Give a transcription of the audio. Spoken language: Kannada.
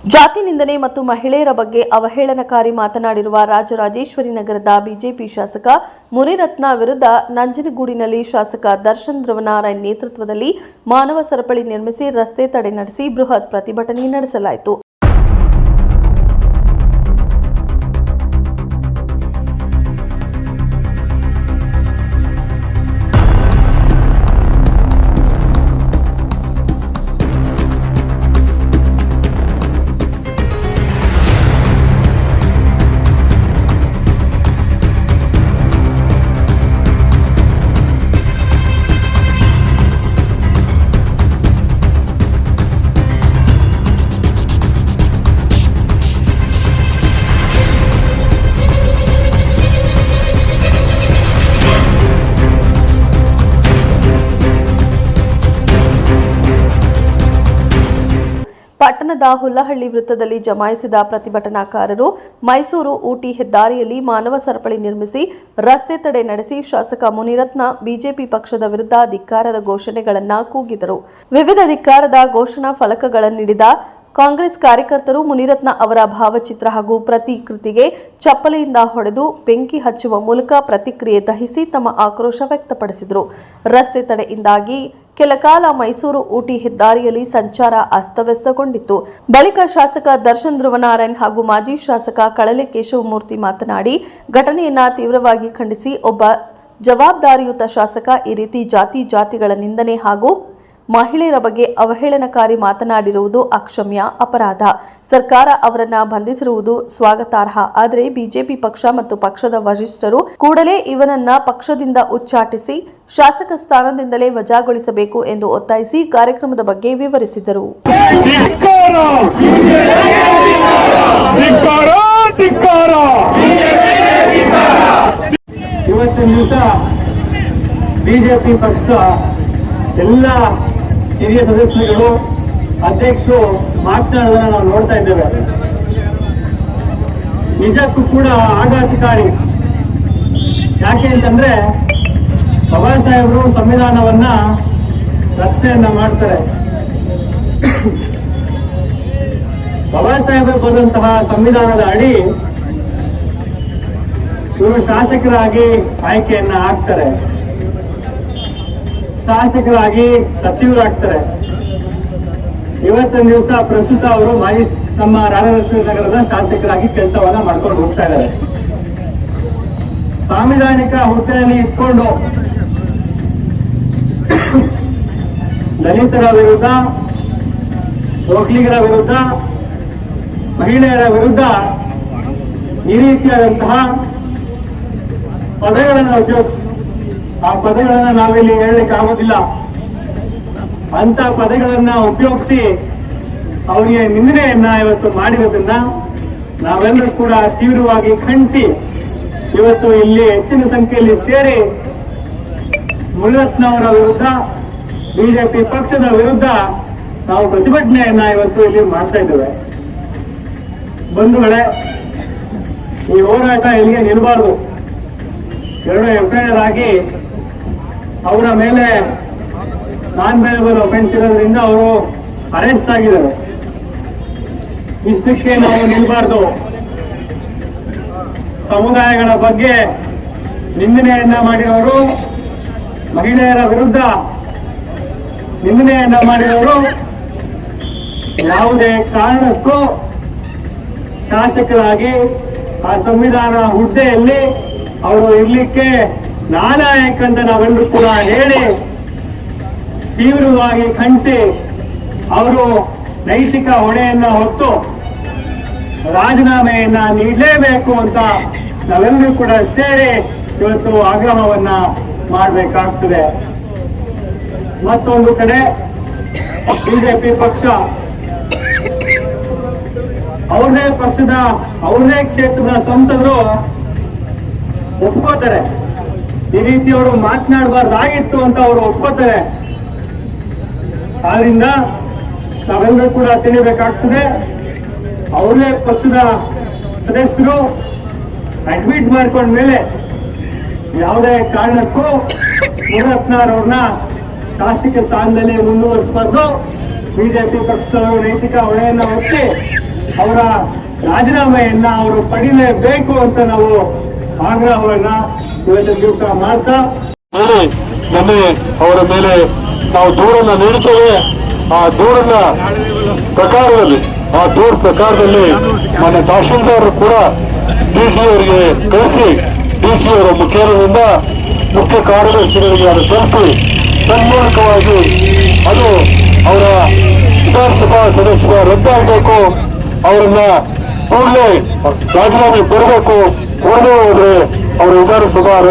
ಜಾತಿ ನಿಂದನೆ ಮತ್ತು ಮಹಿಳೆಯರ ಬಗ್ಗೆ ಅವಹೇಳನಕಾರಿ ಮಾತನಾಡಿರುವ ರಾಜರಾಜೇಶ್ವರಿ ನಗರದ ಬಿಜೆಪಿ ಶಾಸಕ ಮುನಿರತ್ನ ವಿರುದ್ಧ ನಂಜನಗೂಡಿನಲ್ಲಿ ಶಾಸಕ ದರ್ಶನ್ ಧ್ರುವನಾರಾಯಣ್ ನೇತೃತ್ವದಲ್ಲಿ ಮಾನವ ಸರಪಳಿ ನಿರ್ಮಿಸಿ ರಸ್ತೆ ತಡೆ ನಡೆಸಿ ಬೃಹತ್ ಪ್ರತಿಭಟನೆ ನಡೆಸಲಾಯಿತು. ಪಟ್ಟಣದ ಹುಲ್ಲಹಳ್ಳಿ ವೃತ್ತದಲ್ಲಿ ಜಮಾಯಿಸಿದ ಪ್ರತಿಭಟನಾಕಾರರು ಮೈಸೂರು ಊಟಿ ಹೆದ್ದಾರಿಯಲ್ಲಿ ಮಾನವ ಸರಪಳಿ ನಿರ್ಮಿಸಿ ರಸ್ತೆ ತಡೆ ನಡೆಸಿ ಶಾಸಕ ಮುನಿರತ್ನ ಬಿಜೆಪಿ ಪಕ್ಷದ ವಿರುದ್ಧ ಧಿಕ್ಕಾರದ ಘೋಷಣೆಗಳನ್ನು ಕೂಗಿದರು. ವಿವಿಧ ಧಿಕ್ಕಾರದ ಘೋಷಣಾ ಫಲಕಗಳನ್ನಿಡಿದ ಕಾಂಗ್ರೆಸ್ ಕಾರ್ಯಕರ್ತರು ಮುನಿರತ್ನ ಅವರ ಭಾವಚಿತ್ರ ಹಾಗೂ ಪ್ರತಿಕೃತಿಗೆ ಚಪ್ಪಲಿಯಿಂದ ಹೊಡೆದು ಬೆಂಕಿ ಹಚ್ಚುವ ಮೂಲಕ ಪ್ರತಿಕ್ರಿಯೆ ದಹಿಸಿ ತಮ್ಮ ಆಕ್ರೋಶ ವ್ಯಕ್ತಪಡಿಸಿದರು. ರಸ್ತೆ ತಡೆಯಿಂದಾಗಿ ಕೆಲಕಾಲ ಮೈಸೂರು ಊಟಿ ಹೆದ್ದಾರಿಯಲ್ಲಿ ಸಂಚಾರ ಅಸ್ತವ್ಯಸ್ತಗೊಂಡಿತ್ತು. ಬಳಿಕ ಶಾಸಕ ದರ್ಶನ್ ಧ್ರುವನಾರಾಯಣ್ ಹಾಗೂ ಮಾಜಿ ಶಾಸಕ ಕಳಲೆ ಕೇಶವಮೂರ್ತಿ ಮಾತನಾಡಿ, ಘಟನೆಯನ್ನ ತೀವ್ರವಾಗಿ ಖಂಡಿಸಿ ಒಬ್ಬ ಜವಾಬ್ದಾರಿಯುತ ಶಾಸಕ ಈ ರೀತಿ ಜಾತಿಗಳ ನಿಂದನೆ ಹಾಗೂ ಮಹಿಳೆಯರ ಬಗ್ಗೆ ಅವಹೇಳನಕಾರಿ ಮಾತನಾಡಿರುವುದು ಅಕ್ಷಮ್ಯ ಅಪರಾಧ. ಸರ್ಕಾರ ಅವರನ್ನ ಬಂಧಿಸಿರುವುದು ಸ್ವಾಗತಾರ್ಹ. ಆದರೆ ಬಿಜೆಪಿ ಪಕ್ಷ ಮತ್ತು ಪಕ್ಷದ ವರಿಷ್ಠರು ಕೂಡಲೇ ಇವನನ್ನ ಪಕ್ಷದಿಂದ ಉಚ್ಚಾಟಿಸಿ ಶಾಸಕ ಸ್ಥಾನದಿಂದಲೇ ವಜಾಗೊಳಿಸಬೇಕು ಎಂದು ಒತ್ತಾಯಿಸಿ ಕಾರ್ಯಕ್ರಮದ ಬಗ್ಗೆ ವಿವರಿಸಿದರು. ಇವತ್ತಿನ ದಿವಸ ಬಿಜೆಪಿ ಪಕ್ಷದ ಎಲ್ಲ ಹಿರಿಯ ಸದಸ್ಯರುಗಳು ಅಧ್ಯಕ್ಷರು ಮಾತನಾಡೋದನ್ನ ನಾವು ನೋಡ್ತಾ ಇದ್ದೇವೆ. ನಿಜಕ್ಕೂ ಕೂಡ ಆಘಾತಕಾರಿ. ಯಾಕೆ ಅಂತಂದ್ರೆ ಬಾಬಾ ಸಾಹೇಬರು ಸಂವಿಧಾನವನ್ನ ರಚನೆಯನ್ನ ಮಾಡ್ತಾರೆ. ಬಾಬಾ ಸಾಹೇಬರು ಬರೆದಂತಹ ಸಂವಿಧಾನದ ಅಡಿ ಇವರು ಶಾಸಕರಾಗಿ ಆಯ್ಕೆಯನ್ನ ಆಗ್ತಾರೆ, ಶಾಸಕರಾಗಿ ಸಚಿವರಾಗ್ತಾರೆ. ಇವತ್ತಿನ ದಿವಸ ಪ್ರಸ್ತುತ ಅವರು ನಮ್ಮ ರಾಜರಾಜೇಶ್ವರಿ ನಗರದ ಶಾಸಕರಾಗಿ ಕೆಲಸವನ್ನ ಮಾಡ್ಕೊಂಡು ಹೋಗ್ತಾ ಇದ್ದಾರೆ. ಸಾಂವಿಧಾನಿಕ ಹುದ್ದೆಯಲ್ಲಿ ಇಟ್ಕೊಂಡು ದಲಿತರ ವಿರುದ್ಧ, ಒಕ್ಕಲಿಗರ ವಿರುದ್ಧ, ಮಹಿಳೆಯರ ವಿರುದ್ಧ ಈ ರೀತಿಯಾದಂತಹ ಪದಗಳನ್ನು ಉಪಯೋಗಿಸಿ, ಆ ಪದಗಳನ್ನ ನಾವಿಲ್ಲಿ ಹೇಳಲಿಕ್ಕೆ ಆಗೋದಿಲ್ಲ, ಅಂತ ಪದಗಳನ್ನ ಉಪಯೋಗಿಸಿ ಅವರಿಗೆ ನಿಂದನೆಯನ್ನ ಇವತ್ತು ಮಾಡಿರೋದನ್ನ ನಾವೆಲ್ಲರೂ ಕೂಡ ತೀವ್ರವಾಗಿ ಖಂಡಿಸಿ ಇವತ್ತು ಇಲ್ಲಿ ಹೆಚ್ಚಿನ ಸಂಖ್ಯೆಯಲ್ಲಿ ಸೇರಿ ಮುನಿರತ್ನ ಅವರ ವಿರುದ್ಧ, ಬಿಜೆಪಿ ಪಕ್ಷದ ವಿರುದ್ಧ ನಾವು ಪ್ರತಿಭಟನೆಯನ್ನ ಇವತ್ತು ಇಲ್ಲಿ ಮಾಡ್ತಾ ಇದ್ದೇವೆ. ಬಂಧುಗಳೇ, ಈ ಹೋರಾಟ ಇಲ್ಲಿಗೆ ನಿಲ್ಲಬಾರದು. 2 FIR ಆಗಿ ಅವರ ಮೇಲೆ ನಾನ್ ಬೇಲೇಬಲ್ ಅಫೆನ್ಸ್ ಇರೋದ್ರಿಂದ ಅವರು ಅರೆಸ್ಟ್ ಆಗಿದ್ದಾರೆ. ಇಷ್ಟಕ್ಕೆ ನಾವು ನಿಲ್ಬಾರ್ದು. ಸಮುದಾಯಗಳ ಬಗ್ಗೆ ನಿಂದನೆಯನ್ನ ಮಾಡಿರೋರು, ಮಹಿಳೆಯರ ವಿರುದ್ಧ ನಿಂದನೆಯನ್ನ ಮಾಡಿರೋರು ಯಾವುದೇ ಕಾರಣಕ್ಕೂ ಶಾಸಕರಾಗಿ ಆ ಸಂವಿಧಾನ ಹುದ್ದೆಯಲ್ಲಿ ಅವರು ಇರ್ಲಿಕ್ಕೆ ನಾಲಾಯಕ್ ಅಂತ ನಾವೆಲ್ಲರೂ ಕೂಡ ಹೇಳಿ ತೀವ್ರವಾಗಿ ಖಂಡಿಸಿ ಅವರು ನೈತಿಕ ಹೊಣೆಯನ್ನ ಹೊತ್ತು ರಾಜೀನಾಮೆಯನ್ನ ನೀಡಲೇಬೇಕು ಅಂತ ನಾವೆಲ್ಲರೂ ಕೂಡ ಸೇರಿ ಇವತ್ತು ಆಗ್ರಹವನ್ನ ಮಾಡಬೇಕಾಗ್ತದೆ. ಮತ್ತೊಂದು ಕಡೆ ಬಿಜೆಪಿ ಪಕ್ಷ ಅವ್ರದೇ ಕ್ಷೇತ್ರದ ಸಂಸದರು ಒಪ್ಕೋತಾರೆ, ಈ ರೀತಿ ಅವರು ಮಾತನಾಡಬಾರ್ದಾಗಿತ್ತು ಅಂತ ಅವರು ಒಪ್ಕೋತಾರೆ. ಆದ್ರಿಂದ ನಾವೆಲ್ಲರೂ ಕೂಡ ತಿಳಿಬೇಕಾಗ್ತದೆ, ಅವ್ರದೇ ಪಕ್ಷದ ಸದಸ್ಯರು ಅಡ್ಮಿಟ್ ಮಾಡ್ಕೊಂಡ ಮೇಲೆ ಯಾವುದೇ ಕಾರಣಕ್ಕೂ ಮುನಿರತ್ನರವ್ರನ್ನ ಶಾಸಕ ಸ್ಥಾನದಲ್ಲಿ ಮುಂದುವರಿಸಬಾರ್ದು. ಬಿಜೆಪಿ ಪಕ್ಷದವರು ನೈತಿಕ ಹೊಣೆಯನ್ನು ಹೊತ್ತಿ ಅವರ ರಾಜೀನಾಮೆಯನ್ನ ಅವರು ಪಡಿಲೇಬೇಕು ಅಂತ ನಾವು ಆಗ್ರಹವನ್ನ ಇವತ್ತಿನ ದಿವಸ ಮಾಡ್ತಾ ಮೊನ್ನೆ ಅವರ ಮೇಲೆ ನಾವು ದೂರನ್ನ ನೀಡುತ್ತೇವೆ. ಆ ದೂರನ್ನ ಪ್ರಕಾರದಲ್ಲಿ ಮೊನ್ನೆ ತಹಶೀಲ್ದಾರ್ ಕೂಡ ಡಿಸಿ ಅವರಿಗೆ ಕಳಿಸಿ ಡಿಸಿ ಅವರ ಮುಖ್ಯದಿಂದ ಮುಖ್ಯ ಕಾರ್ಯದರ್ಶಿಗಳಿಗೆ ಅದು ತಲುಪಿ ತನ್ಮೂಲಕವಾಗಿ ಅದು ಅವರ ವಿಧಾನಸಭಾ ಸದಸ್ಯರ ರದ್ದಾಗಬೇಕು, ಅವರನ್ನ ಕೂಡಲೇ ರಾಜೀನಾಮೆ ಕೊಡಬೇಕು. ಕೂಡಲೇ ಹೋದ್ರೆ ಅವರ ವಿಧಾನಸಭಾ